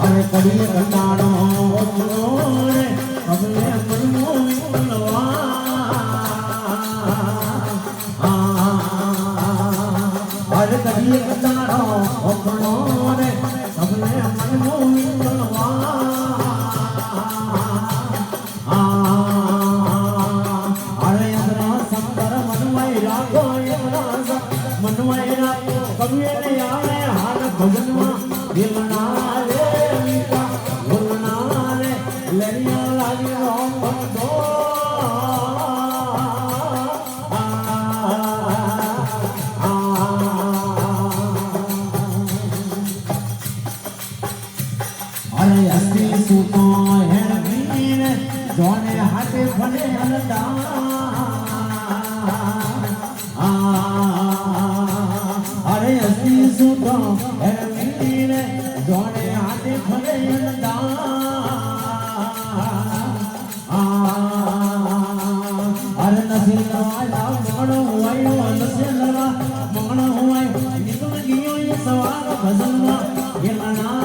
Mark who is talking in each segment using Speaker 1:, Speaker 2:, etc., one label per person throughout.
Speaker 1: अरे कभी कंटाणो रे कबले मनमो विपुलवा अरे कभी कंटाणो रे कबले मनमो विपुलवा अरे यतना संतर मनमय राखो यतना मनमय राखो कभी ने आवे हार भजनमा दिलना अरे अस्सी सुतो है वीर जोने हाथे फले हलदा अरे अस्सी सुतो है वीर जोने हाथे फले हलदा अरे नसीब वाला मंगणो हुआयो नसीब मंगणो हुआयो निकल गयो ये सवार भजनवा ये मना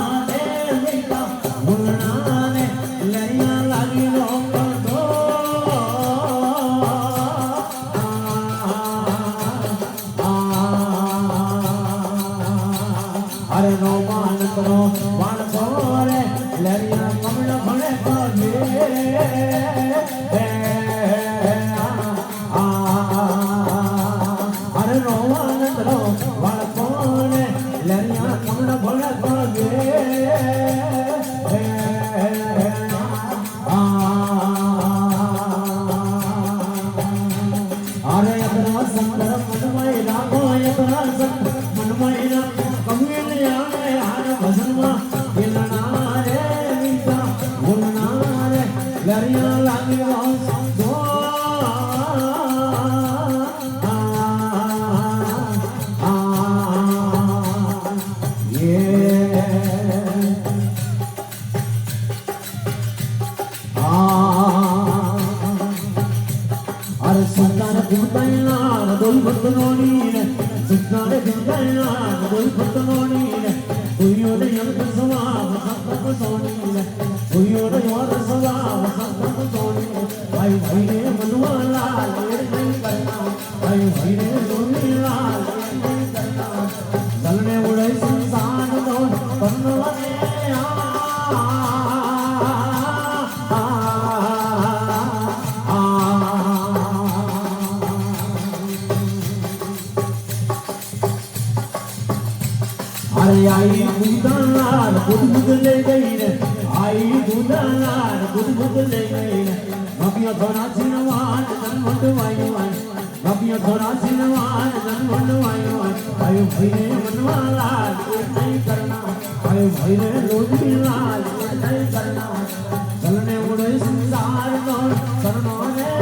Speaker 1: अरे नो मान करो मान खोरे लरिया कमल भले पागे अरे नो मान करो मान खोरे लरिया कमल भले पागे अरे अपना संतर मनमय राखो अपना संतर मनमय राखो लरिया लागे दो ये अरे सुंदर गुंडयार दोल भक्तनोनी रे सुंदर गुंडयार दोल भक्तनोनी रे कोइयो ने यंग सवाब सब सोनी रे कोइयो ने योर सवाब सब सोनी भाई भाई रे मनवा लाल नहीं करना भाई भाई रे लोनी लाल नहीं करना चलने उड़े संसार दो बनवा ने अरे आई बुदानार बुद ले गई रे आई बुदानार बुद ले गई रे नबिया थोड़ा सिनवान जनमत वायो नबिया थोड़ा सिनवान जनमत वायो आयो भाई रे मनवा लाल नहीं करना आयो भाई रे लोधी लाल नहीं करना चलने उड़े संसार को करना रे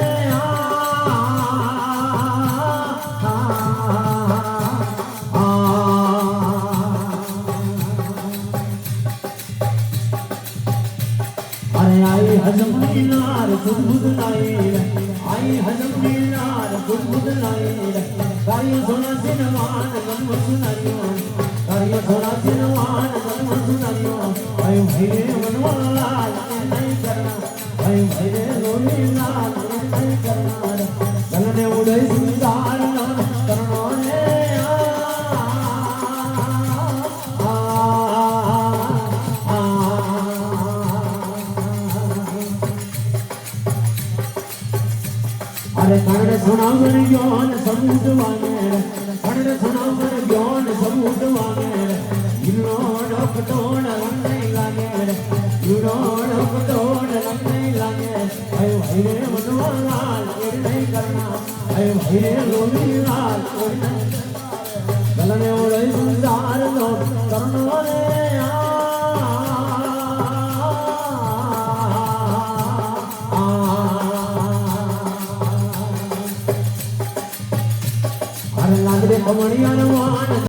Speaker 1: अरे आई हजम नीलार बुद लाई आई हजम नीलार बुद लाई कार्य थोड़ा सिनवान जन्म सुनाइयो कार्य थोड़ा सिनवान जन्म सुनाइयो आयो भाई रे मनवा लाल नहीं करना आयो भाई रे लोनी लाल नहीं करना चलने उड़े संसार करना रे अरे कर्ण सुनावर ज्ञान सबूत मांगे कर्ण सुनावर ज्ञान सबूत मांगे यूरो डोकटोड़ नहीं लागे यूरो डोकटोड़ नहीं लागे आयो भाई रे मनवा लाल नहीं करना आयो भाई रे लोनी लाल चलने उड़े संसार लो करना रे अरे लाग रे कमड़िया